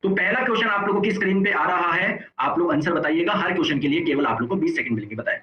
तो पहला क्वेश्चन आप लोगों की स्क्रीन पे आ रहा है, आप लोग आंसर बताइएगा। हर क्वेश्चन के लिए केवल आप लोग को 20 सेकंड मिलेंगे, बताएं।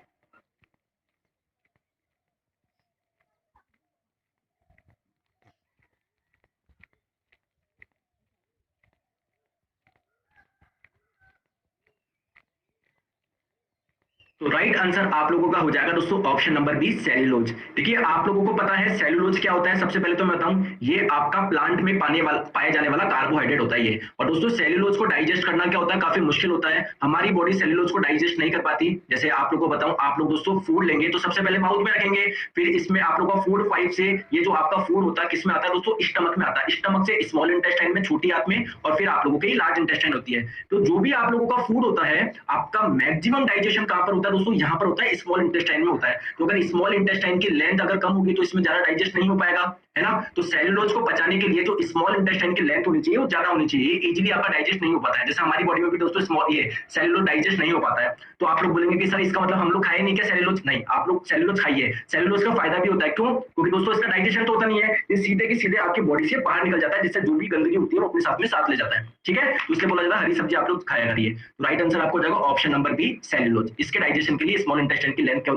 तो राइट आंसर आप लोगों का हो जाएगा दोस्तों ऑप्शन नंबर बी, सेल्यूलोज। देखिए आप लोगों को पता है सेल्यूलोज क्या होता है, सबसे पहले तो मैं बताऊं, ये आपका प्लांट में पाए जाने वाला कार्बोहाइड्रेट होता है ये। और दोस्तों सेल्यूलोज को डाइजेस्ट करना क्या होता है, काफी मुश्किल होता है। हमारी बॉडी सेल्यूलोज को डाइजेस्ट नहीं कर पाती। जैसे आप लोगों को बताऊं, आप लोग दोस्तों फूड लेंगे तो सबसे पहले माउथ में रखेंगे, फिर इसमें आप लोग का फूड पाइप से ये जो आपका फूड होता है किसमें आता है दोस्तों, स्टमक में आता है। स्टमक से स्मॉल इंटेस्टाइन में, छोटी आंत में, और फिर आप लोगों की लार्ज इंटेस्टाइन होती है। तो जो भी आप लोगों का फूड होता है, आपका मैक्सिमम डाइजेशन कहां पर होता है दोस्तों, यहाँ पर होता है, स्मॉल इंटेस्टाइन में होता है। तो अगर स्मॉल इंटेस्टाइन की लेंथ अगर कम होगी तो इसमें ज्यादा डाइजेस्ट नहीं हो पाएगा, है ना। तो सेल्यूलोज को पचाने के लिए जो स्मॉल इंटेस्टाइन की लेंथ होनी चाहिए वो ज्यादा होनी चाहिए, इजीली आपका डाइजेस्ट नहीं हो पाता है। जैसे हमारी बॉडी में भी दोस्तों स्मॉल ये सेल्यूलोज डाइजेस्ट नहीं हो पाता है। तो आप लोग बोलेंगे कि सर इसका मतलब हम लोग खाए नहीं क्या सेल्यूलोज? नहीं, आप लोग सेल्यूलोज खाइए, सेल्यूलोज का फायदा भी होता है। क्यों? क्योंकि दोस्तों इसका डाइजेशन तो होता नहीं है, ये सीधे की सीधे आपकी बॉडी से बाहर निकल जाता है, जिससे जो भी गंदगी होती है वो अपने साथ में साथ ले जाता है, ठीक है। तो इसलिए बोला जाता है हरी सब्जी आप लोग खाया करिए। तो राइट आंसर आपको हो जाएगा ऑप्शन नंबर बी, सेल्यूलोज। इसके डाइजेशन के लिए स्मॉल इंटेस्टाइन की लेंथ क्या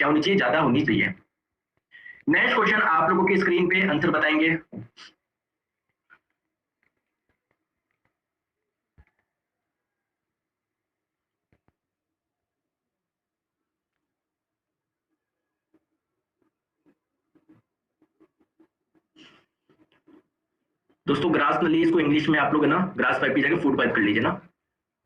होनी चाहिए, ज्यादा होनी चाहिए। नेक्स्ट क्वेश्चन आप लोगों की स्क्रीन पे आंसर बताएंगे। दोस्तों ग्रास नली, इसको इंग्लिश में आप लोग है ना ग्रास पाइप की जगह फूड पाइप कर लीजिए ना।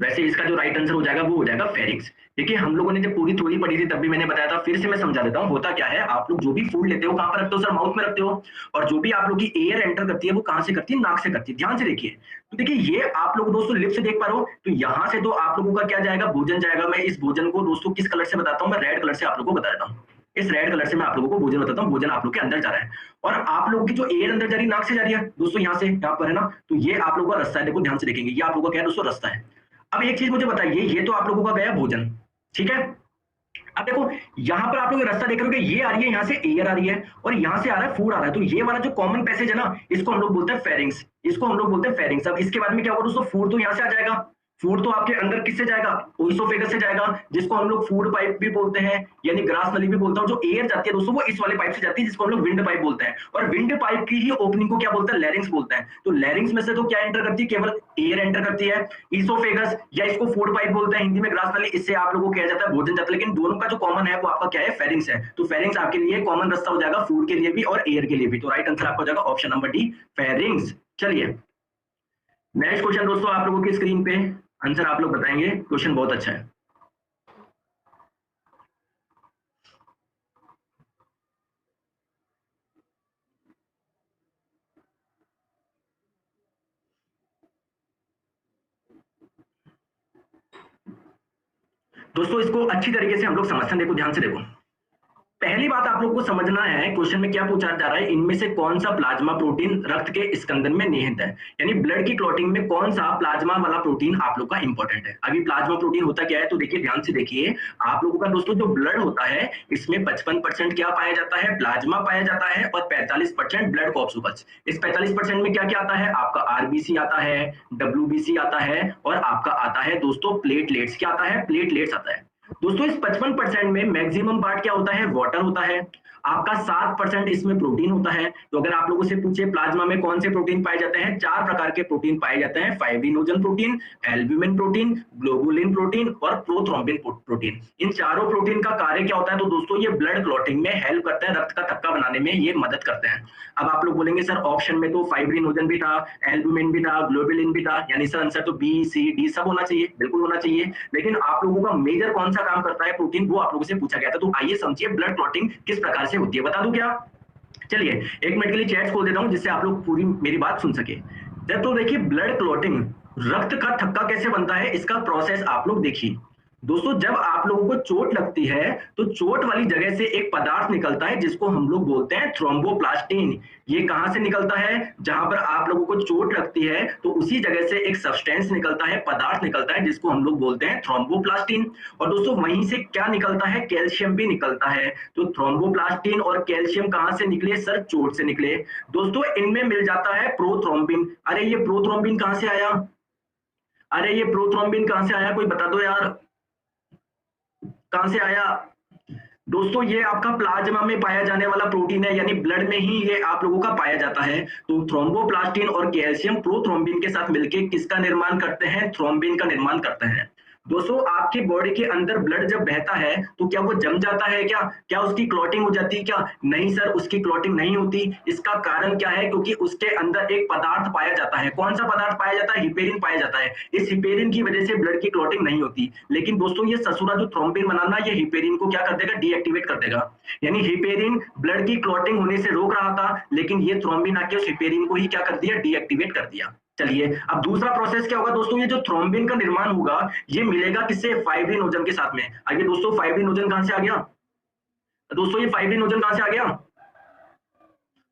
वैसे इसका जो राइट आंसर हो जाएगा वो हो जाएगा फेरिंग्स। देखिए हम लोगों ने जब पूरी थ्योरी पढ़ी थी तब भी मैंने बताया था, फिर से मैं समझा देता हूँ। होता क्या है, आप लोग जो भी फूड लेते हो कहां पर रखते हो सर, माउथ में रखते हो। और जो भी आप लोग की एयर एंटर करती है वो कहां से करती है, नाक से करती है। ध्यान से देखिए, तो देखिए ये आप लोग दोस्तों लिप से देख पा रहे हो, तो यहाँ से तो आप लोगों का क्या जाएगा, भोजन जाएगा। मैं इस भोजन को दोस्तों किस कलर से बताता हूँ, मैं रेड कलर से आप लोगों को बता देता हूँ। इस रेड कलर से मैं आप लोगों को भोजन बताता हूँ, भोजन आप लोग के अंदर जा रहा है। और आप लोगों की जो एयर अंदर जा रही है नाक से जा रही है दोस्तों, यहाँ से यहाँ पर है ना। तो ये आप लोगों का रास्ता है, देखो ध्यान से देखेंगे, ये आप लोगों का क्या है दोस्तों, रास्ता है। अब एक चीज मुझे बताइए, ये तो आप लोगों का गया भोजन, ठीक है। अब देखो यहाँ पर आप लोग रास्ता देख रहे हो कि ये आ रही है, यहाँ से एयर आ रही है और यहाँ से आ रहा है फूड आ रहा है। तो ये वाला जो कॉमन पैसेज है ना, इसको हम लोग बोलते हैं फेरिंग्स, इसको हम लोग बोलते हैं फेरिंग्स। अब इसके बाद में क्या होगा दोस्तों, फूड तो यहाँ से आ जाएगा, फूड तो आपके अंदर किससे जाएगा, ओइसोफेगस से जाएगा, जिसको हम लोग फूड पाइप भी बोलते हैं, यानी ग्रास नली भी बोलता हूँ। जो एयर जाती है दोस्तों वो इस वाले पाइप से जाती है, जिसको हम लोग विंड पाइप बोलते हैं। और विंड पाइप की ही ओपनिंग को क्या बोलते हैं, लैरिंग्स बोलते हैं। तो लैरिंग्स में से तो क्या एंटर करती है, केवल एयर एंटर करती है। ईसोफेगस या इसको फूड पाइप बोलते हैं हिंदी में, ग्रास नली, इससे आप लोगों को किया जाता है भोजन जाता है। लेकिन दोनों का जो कॉमन है वो आपका क्या है, फेरिंग्स है। तो फेरिंग्स आपके लिए कॉमन रास्ता हो जाएगा, फूड के लिए भी और एयर के लिए भी। तो राइट आंसर आपका हो जाएगा ऑप्शन नंबर डी, फेरिंग्स। चलिए नेक्स्ट क्वेश्चन दोस्तों आप लोगों की स्क्रीन पे आंसर आप लोग बताएंगे, क्वेश्चन बहुत अच्छा है। दोस्तों इसको अच्छी तरीके से हम लोग समझते हैं, देखो ध्यान से देखो। पहली बात आप लोग को समझना है, क्वेश्चन में क्या पूछा जा रहा है, इनमें से कौन सा प्लाज्मा प्रोटीन रक्त के स्कंदन में निहित है, यानी ब्लड की क्लॉटिंग में कौन सा प्लाज्मा वाला प्रोटीन आप लोग का इंपॉर्टेंट है। अभी प्लाज्मा प्रोटीन होता क्या है, तो देखिए ध्यान से देखिए, आप लोगों का दोस्तों जो ब्लड होता है इसमें 55% क्या पाया जाता है, प्लाज्मा पाया जाता है, और 45% ब्लड कॉर्पसूकल्स। इस 45% में क्या क्या आता है, आपका आरबीसी आता है, डब्ल्यूबीसी आता है, और आपका आता है दोस्तों प्लेटलेट्स। क्या आता है, प्लेटलेट्स आता है। दोस्तों इस 55% में मैक्सिमम पार्ट क्या होता है, वाटर होता है। आपका 7% इसमें प्रोटीन होता है। तो अगर आप लोगों से पूछे प्लाज्मा में कौन से प्रोटीन पाए जाते हैं, 4 प्रकार के प्रोटीन पाए जाते हैं, fibrinogen protein, albumin protein, globulin protein और प्रोथ्रोम्बिन प्रोटीन। इन चारों प्रोटीन का कार्य क्या होता है, तो दोस्तों ये ब्लड क्लॉटिंग में हेल्प करते हैं, रक्त का थक्का बनाने में ये मदद करते हैं। अब आप लोग बोलेंगे सर ऑप्शन में तो फाइब्रिनोजन भी था, एल्ब्यूमिन भी था, ग्लोबुलिन भी था, यानी सर आंसर तो बी सी डी सब होना चाहिए, बिल्कुल होना चाहिए। लेकिन आप लोगों का मेजर कौन सा काम करता है प्रोटीन, वो आप लोगों से पूछा गया था। तो आइए समझिए ब्लड क्लॉटिंग किस प्रकार से होती है, बता दूं क्या? चलिए 1 मिनट के लिए चैट खोल देता हूं, जिससे आप लोग पूरी मेरी बात सुन सके। तो देखिए ब्लड क्लॉटिंग, रक्त का थक्का कैसे बनता है, इसका प्रोसेस आप लोग देखिए। दोस्तों जब आप लोगों को चोट लगती है तो चोट वाली जगह से एक पदार्थ निकलता है जिसको हम लोग बोलते हैं थ्रोम्बोप्लास्टिन। ये कहां से निकलता है, जहां पर आप लोगों को चोट लगती है तो उसी जगह से एक सब्सटेंस निकलता है, पदार्थ निकलता है, जिसको हम लोग बोलते हैं थ्रोम्बोप्लास्टिन। और दोस्तों वहीं से क्या निकलता है, कैल्शियम भी निकलता है। तो थ्रोम्बोप्लास्टिन और कैल्शियम कहां से निकले सर, चोट से निकले। दोस्तों इनमें मिल जाता है प्रोथ्रोम्बिन। अरे ये प्रोथ्रोम्बिन कहां से आया, अरे ये प्रोथ्रोम्बिन कहाँ से आया, कोई बता दो यार, कहाँ से आया। दोस्तों ये आपका प्लाज्मा में पाया जाने वाला प्रोटीन है, यानी ब्लड में ही ये आप लोगों का पाया जाता है। तो थ्रोम्बोप्लास्टिन और कैल्शियम प्रोथ्रोम्बिन के साथ मिलकर किसका निर्माण करते हैं, थ्रोम्बिन का निर्माण करते हैं। दोस्तों आपकी बॉडी के अंदर ब्लड जब बहता है तो क्या वो जम जाता है, क्या क्या उसकी क्लॉटिंग हो जाती है क्या, नहीं सर उसकी क्लॉटिंग नहीं होती। इसका कारण क्या है, क्योंकि उसके अंदर एक पदार्थ पाया जाता है। कौन सा पदार्थ पाया जाता है, हिपेरिन पाया जाता है। इस हिपेरिन की वजह से ब्लड की क्लॉटिंग नहीं होती। लेकिन दोस्तों ये ससुरा जो थ्रोम्बिन बनाना, ये हिपेरिन को क्या कर देगा, डीएक्टिवेट कर देगा। यानी हिपेरिन ब्लड की क्लॉटिंग होने से रोक रहा था, लेकिन ये थ्रोम्बिन आके उस हिपेरिन को ही क्या कर दिया, डीएक्टिवेट कर दिया। चलिए अब दूसरा प्रोसेस क्या होगा दोस्तों, ये जो थ्रोम्बिन का निर्माण होगा ये मिलेगा किससे, फाइब्रिनोजन के साथ में। आइए दोस्तों फाइब्रिनोजन कहां से आ गया, दोस्तों ये फाइब्रिनोजन कहां से आ गया।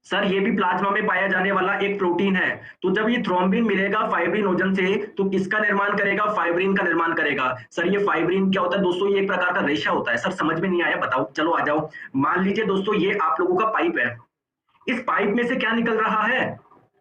सर ये भी प्लाज्मा में पाया जाने वाला एक प्रोटीन है। तो जब ये थ्रोम्बिन मिलेगा फाइब्रिनोजन से तो किसका निर्माण करेगा, फाइब्रिन का निर्माण करेगा। सर ये फाइब्रिन क्या होता है दोस्तों, ये एक प्रकार का रेशा होता है। सर समझ में नहीं आया, बताओ, चलो आ जाओ। मान लीजिए दोस्तों ये आप लोगों का पाइप है, इस पाइप में से क्या निकल रहा है,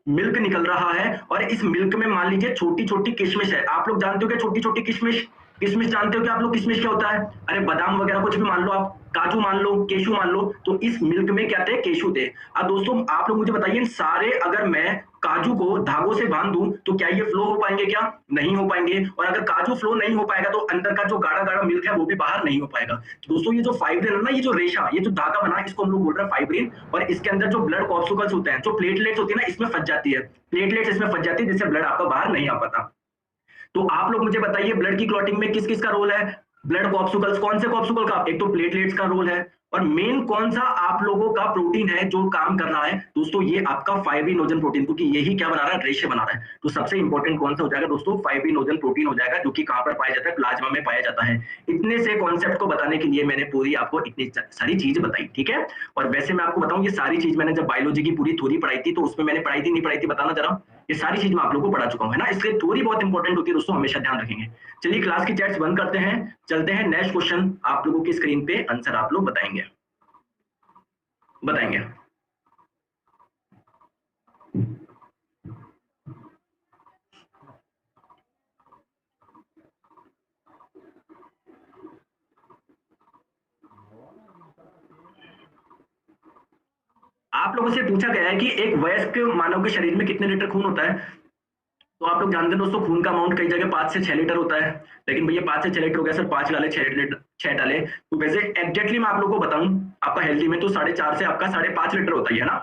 मिल्क निकल रहा है। और इस मिल्क में मान लीजिए छोटी छोटी किशमिश है। आप लोग जानते हो क्या छोटी छोटी किशमिश, किशमिश जानते हो क्या आप लोग, किशमिश क्या होता है, अरे बादाम वगैरह कुछ भी मान लो आप, काजू मान लो, केशू मान लो। तो इस मिल्क में क्या थे, केशू थे। अब दोस्तों आप लोग मुझे बताइए, इन सारे अगर मैं काजू को धागों से बांध दूं तो क्या ये फ्लो हो पाएंगे, क्या नहीं हो पाएंगे। और अगर काजू फ्लो नहीं हो पाएगा तो अंदर का जो गाढ़ा गाढ़ा मिल्क है वो भी बाहर नहीं हो पाएगा। तो दोस्तों ये जो फाइब्रिन है ना, ये जो रेशा, ये जो धागा बना, इसको हम लोग बोल रहे हैं फाइब्रिन। और इसके अंदर जो ब्लड कॉर्पसूकल्स होते हैं, जो प्लेटलेट्स होती है ना, इसमें फंस जाती है, प्लेटलेट्स इसमें फंस जाती है, जिससे ब्लड आपका बाहर नहीं आ पाता। तो आप लोग मुझे बताइए ब्लड की क्लॉटिंग में किस किस का रोल है, ब्लड कॉर्पसूकल्स, कौन से कॉर्पसूकल का, एक तो प्लेटलेट्स का रोल है, और मेन कौन सा आप लोगों का प्रोटीन है जो काम कर रहा है दोस्तों, ये आपका फाइब्रिनोजन प्रोटीन, क्योंकि यही क्या बना रहा है, रेशे बना रहा है। तो सबसे इंपॉर्टेंट कौन सा हो जाएगा दोस्तों, फाइब्रिनोजन प्रोटीन हो जाएगा, जो कि कहां पर पाया जाता है, प्लाज्मा में पाया जाता है। इतने से कॉन्सेप्ट को बताने के लिए मैंने पूरी आपको इतनी सारी चीज बताई, ठीक है। और वैसे मैं आपको बताऊं, ये सारी चीज मैंने जब बायोलॉजी की पूरी थ्योरी पढ़ाई थी तो उसमें मैंने पढ़ाई थी नहीं पढ़ाई थी, बताना जरा। ये सारी चीज मैं आप लोगों को पढ़ा चुका हूं, है ना, इसलिए थ्योरी बहुत इंपॉर्टेंट होती है दोस्तों, हमेशा ध्यान रखेंगे। चलिए क्लास की चैट्स बंद करते हैं, चलते हैं नेक्स्ट क्वेश्चन, आप लोगों की स्क्रीन पे आंसर आप लोग बताएंगे, बताएंगे। आप लोगों से पूछा गया है कि एक वयस्क मानव के शरीर में कितने लीटर खून होता है। तो आप लोग जानते हैं दोस्तों, खून का अमाउंट कई जगह 5 से 6 लीटर होता है। लेकिन भैया 5 से 6 लीटर हो गया सर, 5 डाले 6 लीटर, 6 डाले तो वैसे एग्जैक्टली मैं आप लोगों को बताऊं, आपका हेल्दी में तो 4.5 से आपका 5.5 लीटर होता है ना।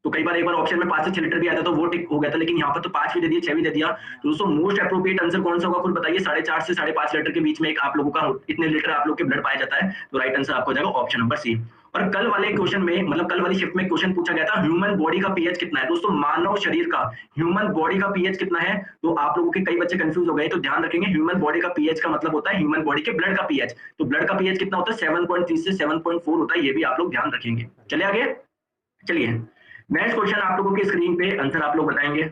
तो कई बार एक बार ऑप्शन में 5 से 6 लीटर भी आता तो वो टिक हो गया था, लेकिन यहाँ पर तो 5 भी दे दिया, 6 भी दे दिया। तो दोस्तों मोस्ट अप्रोप्रिएट आंसर कौन सा होगा, खुद बताइए। 4.5 से 5.5 लीटर के बीच में एक आप लोगों का इतने लीटर आप लोग के ब्लड पाया जाता है। तो राइट आंसर आपको हो जाएगा ऑप्शन नंबर सी। और कल वाले क्वेश्चन में, मतलब कल वाली शिफ्ट में क्वेश्चन पूछा गया था, ह्यूमन बॉडी का पीएच कितना है दोस्तों, मानव शरीर का ह्यूमन बॉडी का पीएच कितना है। तो आप लोगों के कई बच्चे कंफ्यूज हो गए, तो ध्यान रखेंगे, ह्यूमन बॉडी का पीएच का मतलब होता है ह्यूमन बॉडी के ब्लड का पीएच। तो ब्लड का पीएच कितना होता है, 7.3 से 7.4 होता है, ये भी आप लोग ध्यान रखेंगे। चलिए आगे, चलिए नेक्स्ट क्वेश्चन आप लोगों की स्क्रीन पे आंसर आप लोग बताएंगे।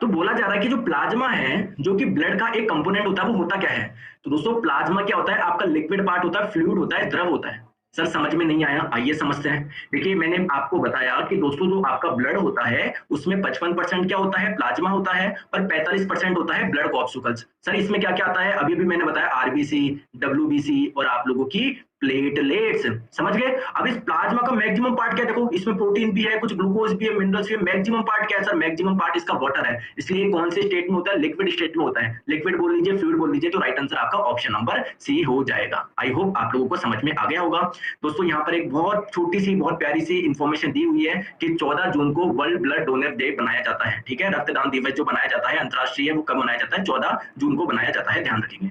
तो बोला जा रहा है कि जो प्लाज्मा है, जो कि ब्लड का एक कंपोनेंट होता है, वो होता क्या है। तो दोस्तों प्लाज्मा क्या होता है, आपका लिक्विड पार्ट होता है, फ्लूइड होता है, द्रव होता है। सर समझ में नहीं आया, आइए समझते हैं। देखिए मैंने आपको बताया कि दोस्तों जो आपका ब्लड होता है उसमें 55% क्या होता है, प्लाज्मा होता है, और 45% होता है ब्लड कॉर्पसूकल्स। सर इसमें क्या क्या आता है, अभी भी मैंने बताया, आरबीसी, डब्ल्यूबीसी और आप लोगों की प्लेटलेट्स, समझ गए। अब इस प्लाज्मा का मैक्सिमम पार्ट क्या है, देखो इसमें प्रोटीन भी है, कुछ ग्लूकोज भी है, मिनरल्स भी है। मैक्सिमम पार्ट क्या है सर, मैक्सिमम पार्ट इसका वाटर है, इसलिए कौन से स्टेट में होता है, लिक्विड स्टेट में होता है। लिक्विड बोल लीजिए, फ्लूइड बोल लीजिए, तो राइट आंसर आपका ऑप्शन नंबर सी हो जाएगा। आई होप आप लोगों को समझ में आ गया होगा। दोस्तों यहाँ पर एक बहुत छोटी सी बहुत प्यारी सी इंफॉर्मेशन दी हुई है कि 14 जून को वर्ल्ड ब्लड डोनर डे बनाया जाता है, ठीक है। रक्तदान दिवस जो बनाया जाता है अंतरराष्ट्रीय, वो कब मनाया जाता है, 14 जून को बनाया जाता है, ध्यान रखेंगे।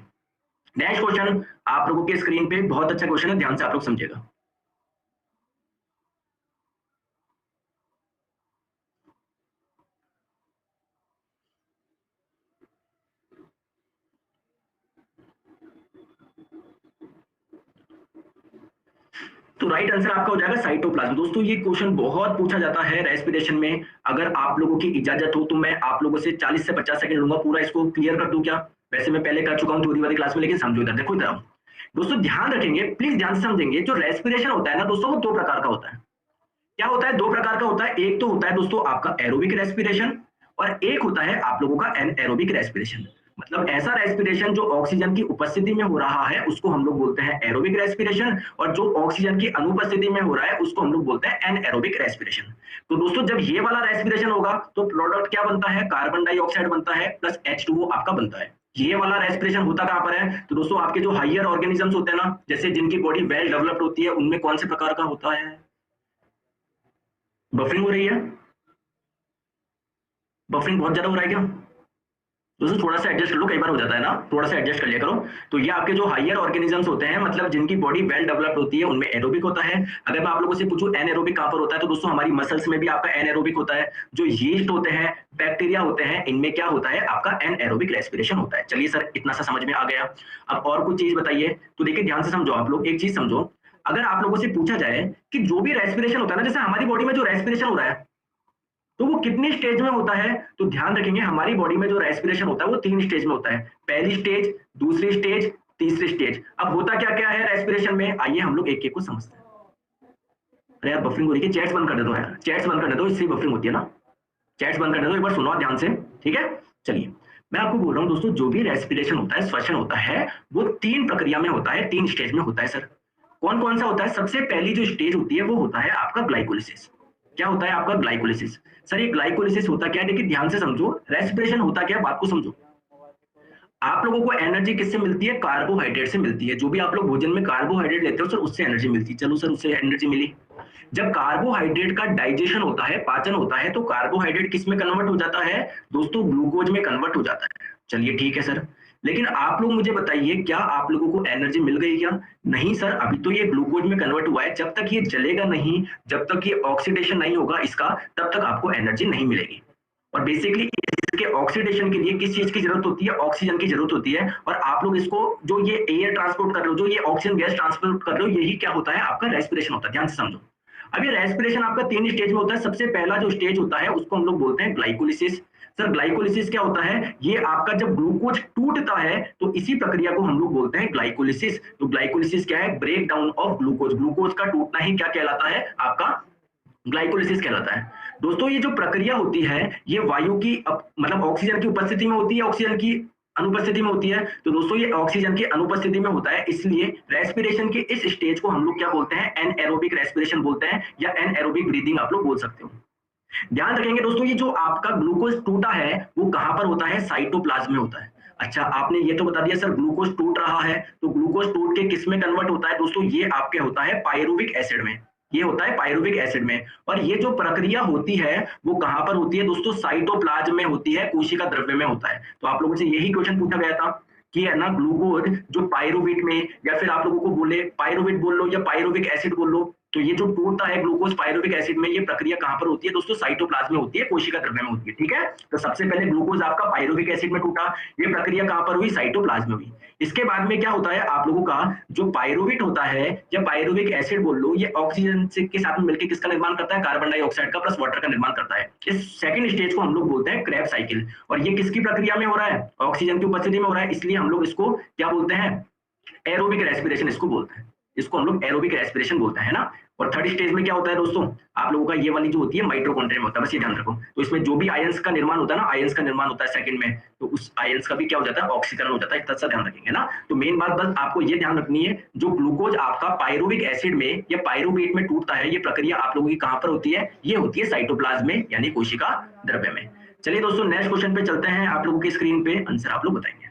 नेक्स्ट क्वेश्चन आप लोगों के स्क्रीन पे बहुत अच्छा क्वेश्चन है, ध्यान से आप लोग समझेगा। तो राइट आंसर आपका हो जाएगा साइटोप्लाज्म। दोस्तों ये क्वेश्चन बहुत पूछा जाता है रेस्पिरेशन में। अगर आप लोगों की इजाजत हो तो मैं आप लोगों से 40 से 50 सेकंड लूंगा, पूरा इसको क्लियर कर दूं क्या? वैसे मैं पहले कर चुका हूं थ्योरी वाली क्लास में, लेकिन समझो इधर, देखो इधर। दोस्तों ध्यान रखेंगे, प्लीज ध्यान से समझेंगे। जो रेस्पिरेशन होता है ना दोस्तों, वो दो प्रकार का होता है। क्या होता है? दो प्रकार का होता है। एक तो होता है दोस्तों आपका एरोबिक रेस्पिरेशन, और एक होता है आप लोगों का एनएरोबिक रेस्पिरेशन। मतलब ऐसा रेस्पिरेशन जो ऑक्सीजन की उपस्थिति में हो रहा है उसको हम लोग बोलते हैं एरोबिक रेस्पिरेशन, और जो ऑक्सीजन की अनुपस्थिति में हो रहा है उसको हम लोग बोलते हैं एनएरोबिक रेस्पिरेशन। तो दोस्तों जब ये वाला रेस्पिरेशन होगा तो प्रोडक्ट क्या बनता है? कार्बन डाइऑक्साइड बनता है प्लस H2O आपका बनता है। ये वाला रेस्पिरेशन होता कहां पर है? तो दोस्तों आपके जो हायर ऑर्गेनिजम्स होते हैं ना, जैसे जिनकी बॉडी वेल डेवलप्ड होती है, उनमें कौन से प्रकार का होता है? बफरिंग हो रही है? बफरिंग बहुत ज्यादा हो रहा है क्या? दोस्तों थोड़ा सा एडजस्ट कर लो, कई बार हो जाता है ना, थोड़ा सा एडजस्ट कर लिया करो। तो ये आपके जो हायर ऑर्गेनिजम्स होते हैं, मतलब जिनकी बॉडी वेल डेवलप्ड होती है, उनमें एरोबिक होता है। अगर मैं आप लोगों से पूछूं एनएरोबिक कहां पर होता है, तो दोस्तों हमारी मसल्स में भी आपका एनएरोबिक होता है। जो यीस्ट होते हैं, बैक्टीरिया होते हैं, इनमें क्या होता है? आपका एनएरोबिक रेस्पिरेशन होता है। चलिए सर इतना सा समझ में आ गया। अब और कुछ चीज बताइए। तो देखिए ध्यान से समझो आप लोग, एक चीज समझो। अगर आप लोगों से पूछा जाए कि जो भी रेस्पिरेशन होता है ना, जैसे हमारी बॉडी में जो रेस्पिरेशन हो रहा है, तो वो कितनी स्टेज में होता है? तो ध्यान रखेंगे हमारी बॉडी में जो रेस्पिरेशन होता है वो 3 स्टेज में होता है। पहली स्टेज, दूसरी स्टेज, तीसरी स्टेज। अब होता क्या क्या है रेस्पिरेशन में, आइए हम लोग एक एक को समझते हैं। अरे यार बफरिंग हो रही है, चैट्स बंद कर दो यार, चैट्स बंद कर दो, इससे बफरिंग होती है ना। चैट्स बंद कर दो, एक बार सुनो ध्यान से, ठीक है? चलिए मैं आपको बोल रहा हूं दोस्तों, जो भी रेस्पिरेशन होता है, श्वसन होता है, वो 3 प्रक्रिया में होता है, 3 स्टेज में होता है सर। कौन कौन सा होता है? सबसे पहली जो स्टेज होती है वो होता है आपका ग्लाइकोलिसिस। क्या होता है आपका? ग्लाइकोलिसिस। सर ये ग्लाइकोलिसिस होता क्या है? देखिए ध्यान से समझो, रेस्पिरेशन होता क्या है, बात को समझो। आप लोगों को एनर्जी किससे मिलती है? कार्बोहाइड्रेट से मिलती है। जो भी आप लोग भोजन में कार्बोहाइड्रेट लेते हो सर, उससे एनर्जी मिलती है। चलो सर उससे एनर्जी मिली। जब कार्बोहाइड्रेट का डाइजेशन होता है, पाचन होता है, तो कार्बोहाइड्रेट किस में कन्वर्ट हो जाता है दोस्तों? ग्लूकोज में कन्वर्ट हो जाता है। चलिए ठीक है सर, लेकिन आप लोग मुझे बताइए, क्या आप लोगों को एनर्जी मिल गई क्या? नहीं सर, अभी तो ये ग्लूकोज में कन्वर्ट हुआ है। जब तक ये जलेगा नहीं, जब तक ये ऑक्सीडेशन नहीं होगा इसका, तब तक आपको एनर्जी नहीं मिलेगी। और बेसिकली इसके ऑक्सीडेशन के लिए किस चीज की जरूरत होती है? ऑक्सीजन की जरूरत होती है। और आप लोग इसको, जो ये एयर ट्रांसपोर्ट कर रहे हो, जो ये ऑक्सीजन गैस ट्रांसपोर्ट कर रहे हो, यही क्या होता है? आपका रेस्पिरेशन होता है। ध्यान से समझो। अब ये रेस्पिरेशन आपका 3 स्टेज में होता है। सबसे पहला जो स्टेज होता है उसको हम लोग बोलते हैं ग्लाइकोलिसिस। सर ग्लाइकोलिसिस क्या होता है? ये आपका जब ग्लूकोज टूटता है तो इसी प्रक्रिया को हम लोग बोलते हैं ग्लाइकोलिसिस। तो ग्लाइकोलिसिस क्या है? Break down of glucose. Glucose का टूटना ही क्या कहलाता है? आपका ग्लाइकोलिसिस कहलाता है। दोस्तों ये जो प्रक्रिया होती है, ये वायु की मतलब ऑक्सीजन की उपस्थिति में होती है, ऑक्सीजन की अनुपस्थिति में होती है। तो दोस्तों ये ऑक्सीजन की अनुपस्थिति में होता है, इसलिए रेस्पिरेशन के इस स्टेज को हम लोग क्या बोलते हैं? एनएरोबिक रेस्पिरेशन बोलते हैं, या एनएरोबिक ब्रीदिंग आप लोग बोल सकते हो। ध्यान रखेंगे दोस्तों, ये जो आपका ग्लूकोज टूटा है वो कहां पर होता है? साइटोप्लाज्म में होता है। अच्छा आपने ये तो बता दिया सर ग्लूकोज टूट रहा है, तो ग्लूकोज टूट के किस में कन्वर्ट होता है दोस्तों? ये आपके होता है पायरुविक एसिड में। ये होता है पायरुविक एसिड में। और ये जो प्रक्रिया होती है वो कहां पर होती है दोस्तों? साइटोप्लाज्म में होती है, कोशिका द्रव्य में होता है। तो आप लोगों से यही क्वेश्चन पूछा गया था कि है ना, ग्लूकोज जो पायरुविक में, या फिर आप लोगों को बोले पायरुविक बोल लो या पायरुविक एसिड बोल लो, तो ये जो टूटता है ग्लूकोज पायरुविक एसिड में, ये प्रक्रिया कहां पर होती है दोस्तों? साइटोप्लाज्म में होती है, कोशिका द्रव्य में होती है। ठीक है, तो सबसे पहले ग्लूकोज आपका पायरुविक एसिड में टूटा, ये प्रक्रिया कहां पर हुई? साइटोप्लाज्म में हुई। इसके बाद में क्या होता है आप लोगों का, जो पायरुवेट होता है या पायरुविक एसिड बोल लो, ये ऑक्सीजन के साथ में मिलकर किसका निर्माण करता है? कार्बन डाइऑक्साइड का प्लस वाटर का निर्माण करता है। इस सेकंड स्टेज को हम लोग बोलते हैं क्रेब्स साइकिल। और ये किसकी प्रक्रिया में हो रहा है? ऑक्सीजन की उपस्थिति में हो रहा है, इसलिए हम लोग इसको क्या बोलते हैं? एरोबिक रेस्पिरेशन इसको बोलते हैं। इसको हम लोग एरोबिक रेस्पिरेशन बोलते हैं ना। और थर्ड स्टेज में क्या होता है दोस्तों? आप लोगों का ये वाली जो होती है माइटोकॉन्ड्रिया में होता है, बस ये ध्यान रखो। तो इसमें जो भी आयंस का निर्माण होता है ना, आयंस का निर्माण होता है सेकंड में, तो उस आयंस का भी क्या हो जाता है? ऑक्सीकरण हो जाता है। इतना सा ध्यान रखेंगे ना। तो मेन बात बस आपको ये ध्यान रखनी है, जो ग्लूकोज आपका पायरुविक एसिड में या पायरुवेट में टूटता है, ये प्रक्रिया आप लोगों की कहां पर होती है? ये होती है साइटोप्लाज्म में, यानी कोशिका द्रव्य में। चलिए दोस्तों नेक्स्ट क्वेश्चन पे चलते हैं। आप लोगों की स्क्रीन पे आंसर आप लोग बताएंगे।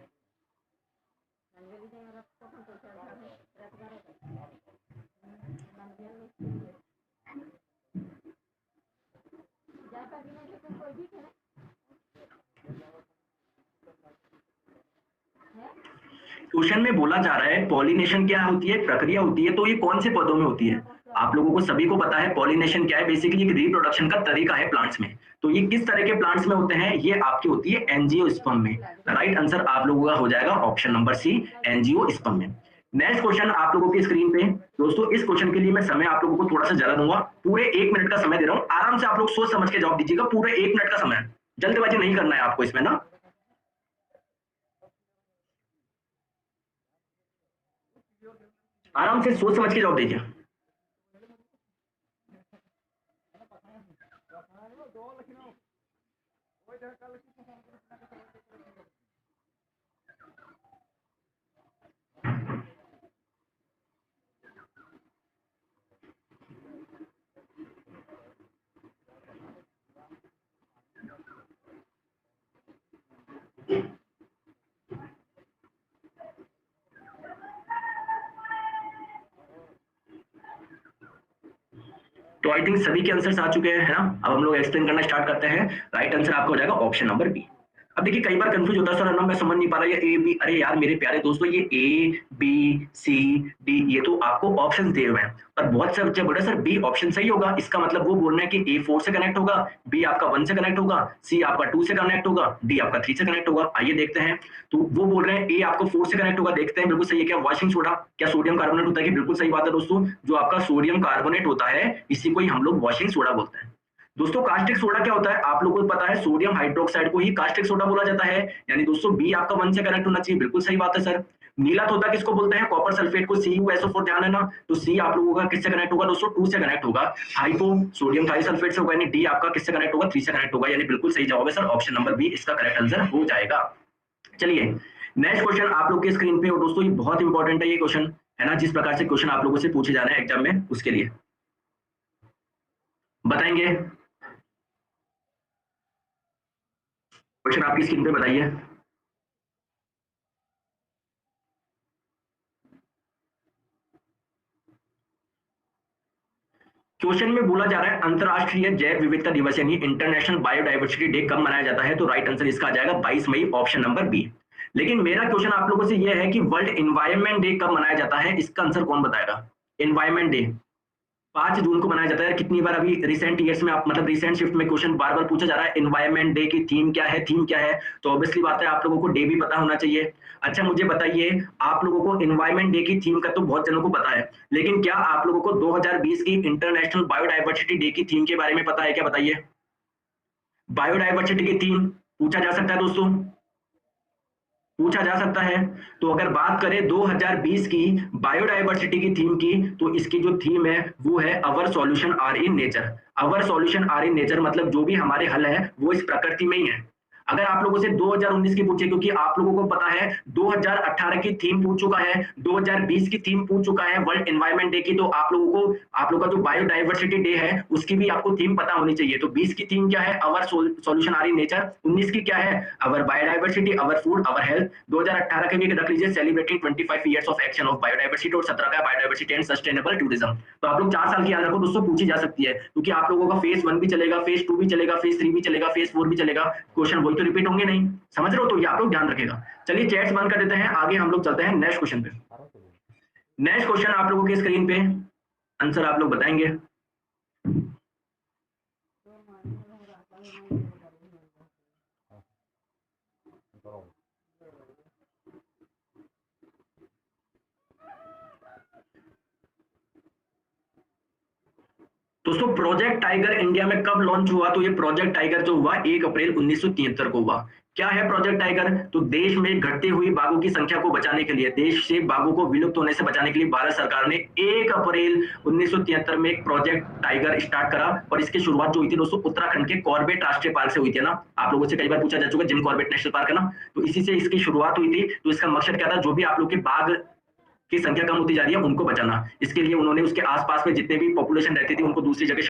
क्वेश्चन में बोला जा रहा है पॉलिनेशन क्या होती है? प्रक्रिया होती है। तो ये कौन से पौधों में होती है? आप लोगों को सभी को पता है पॉलिनेशन क्या है। बेसिकली एक रिप्रोडक्शन का तरीका है प्लांट्स में। तो ये किस तरह के प्लांट्स में होते हैं? ये आपकी होती है एंजियोस्पर्म में। राइट आंसर आप लोगों का हो जाएगा ऑप्शन नंबर सी, एंजियोस्पर्म में। नेक्स्ट क्वेश्चन आप लोगों की स्क्रीन पे। दोस्तों इस क्वेश्चन के लिए मैं समय आप लोगों को थोड़ा सा ज्यादा दूंगा, पूरे 1 मिनट का समय दे रहा हूं, आराम से आप लोग सोच समझ के जवाब दीजिएगा, पूरे 1 मिनट का समय, जल्दबाजी नहीं करना है आपको इसमें ना। आराम से सोच समझ के जवाब दीजिए। तो आई थिंक सभी के आंसर्स आ चुके हैं, है ना। अब हम लोग एक्सप्लेन करना स्टार्ट करते हैं। राइट आंसर आपका हो जाएगा ऑप्शन नंबर बी। अब देखिए कई बार कंफ्यूज होता है, सर ना मैं समझ नहीं पा रहा ये ए बी, अरे यार मेरे प्यारे दोस्तों ये ए बी सी डी ये तो आपको ऑप्शन दिए हुए हैं, और बहुत से बच्चे बोल रहे हैं सर बी ऑप्शन सही होगा, इसका मतलब वो बोल रहे हैं कि ए 4 से कनेक्ट होगा, बी आपका 1 से कनेक्ट होगा, सी आपका 2 से कनेक्ट होगा, डी आपका 3 से कनेक्ट होगा। आइए देखते हैं। तो वो बोल रहे हैं ए आपको 4 से कनेक्ट होगा, देखते हैं बिल्कुल सही है क्या वॉशिंग सोडा, क्या सोडियम कार्बोनेट होता है कि बिल्कुल सही बात है दोस्तों, जो आपका सोडियम कार्बोनेट होता है इसी को ही हम लोग वॉशिंग सोडा बोलते हैं। दोस्तों कास्टिक सोडा क्या होता है आप लोगों को पता है, सोडियम हाइड्रोक्साइड को ही कास्टिक सोडा बोला जाता है, यानी दोस्तों बी आपका 1 से कनेक्ट होना चाहिए, बिल्कुल सही बात है सर। नीला तोता किसको बोलते हैं, कॉपर सल्फेट को, CuSO4 ध्यान है ना, तो सी आप लोगों का किससे कनेक्ट होगा दोस्तों, 2 से कनेक्ट होगा। हाइपो सोडियम थाइसल्फेट से होगा, यानी डी आपका किससे कनेक्ट होगा, 3 से कनेक्ट होगा, यानी बिल्कुल सही जवाब है सर ऑप्शन नंबर बी इसका करेक्ट आंसर हो जाएगा। चलिए नेक्स्ट क्वेश्चन आप लोग के स्क्रीन पे, और दोस्तों ये बहुत इंपॉर्टेंट है ये क्वेश्चन, है ना, जिस प्रकार से क्वेश्चन आप लोगों से पूछे जा रहे हैं एग्जाम में उसके लिए बताएंगे। क्वेश्चन आपकी स्क्रीन पे बताइए। क्वेश्चन में बोला जा रहा है अंतरराष्ट्रीय जैव विविधता दिवस यानी इंटरनेशनल बायोडाइवर्सिटी डे कब मनाया जाता है, तो राइट आंसर इसका आ जाएगा 22 मई ऑप्शन नंबर बी। लेकिन मेरा क्वेश्चन आप लोगों से यह है कि वर्ल्ड एनवायरनमेंट डे कब मनाया जाता है, इसका आंसर कौन बताएगा। एनवायरनमेंट डे 5 जून को मनाया जाता है, कितनी बार अभी रिसेंट ईयर्स में आप मतलब रिसेंट शिफ्ट में क्वेश्चन बार बार पूछा जा रहा है एनवायरनमेंट डे की थीम क्या है, थीम क्या है, तो ऑब्वियसली बात है आप लोगों को डे भी पता होना चाहिए। अच्छा मुझे बताइए, आप लोगों को एनवायरनमेंट डे की थीम का तो बहुत जनों को पता है, लेकिन क्या आप लोगों को 2020 की इंटरनेशनल बायोडाइवर्सिटी डे की थीम के बारे में पता है क्या, बताइए। बायोडाइवर्सिटी की थीम पूछा जा सकता है दोस्तों, पूछा जा सकता है। तो अगर बात करें 2020 की बायोडायवर्सिटी की थीम की, तो इसकी जो थीम है वो है our solution are in nature. Our solution are in nature मतलब जो भी हमारे हल है वो इस प्रकृति में ही है। अगर आप लोगों से 2019 की पूछे, क्योंकि आप लोगों को पता है 2018 की थीम पूछ चुका है, 2020 की थीम पूछ चुका है वर्ल्ड एनवायरनमेंट डे की, तो आप लोगों को आप लोगों का जो बायोडाइवर्सिटी डे है उसकी भी आपको थीम पता होनी चाहिए। तो 20 की थीम क्या है, our solution are in nature, 19 की क्या है, our biodiversity, our food, our health, 2018 के भी रख लीजिए celebrating 25 years of action of biodiversity, और 17 का बायोडाइवर्सिटी एंड सस्टेनेबल टूरिज्म। तो आप लोग 4 साल की याद रखो दोस्तों, पूछी जा सकती है, क्योंकि आप लोगों का फेज 1 भी चलेगा, फेज 2 भी चलेगा, फेज 3 भी चलेगा, फेज 4 भी चलेगा, क्वेश्चन वही तो रिपीट होंगे नहीं, समझ रहे हो, तो ये आप लोग ध्यान रखेगा। चलिए चैट्स बंद कर देते हैं, आगे हम लोग चलते हैं नेक्स्ट क्वेश्चन पे। नेक्स्ट क्वेश्चन आप लोगों के स्क्रीन पे, आंसर आप लोग बताएंगे। दोस्तों प्रोजेक्ट टाइगर इंडिया में कब लॉन्च हुआ, तो ये प्रोजेक्ट टाइगर जो हुआ 1 अप्रैल 1973 को हुआ। क्या है प्रोजेक्ट टाइगर, तो देश में घटती हुई बाघों की संख्या को बचाने के लिए, देश से बाघों को विलुप्त होने से बचाने के लिए भारत सरकार ने 1 अप्रैल 1973 में एक प्रोजेक्ट टाइगर स्टार्ट करा, और इसकी शुरुआत जो हुई थी दोस्तों उत्तराखंड के कॉर्बेट राष्ट्रीय पार्क से हुई थी ना। आप लोगों से कई बार पूछा जा चुका जिम कॉर्बेट नेशनल पार्क है ना, तो इसी से इसकी शुरुआत हुई थी। तो इसका मकसद क्या था, जो भी आप लोग के बाघ की संख्या कम होती जा रही है उनको बचाना, इसके लिए उन्होंने उसके आसपास में जितने भी पॉपुलेशन रहती थी उनको दूसरी जगह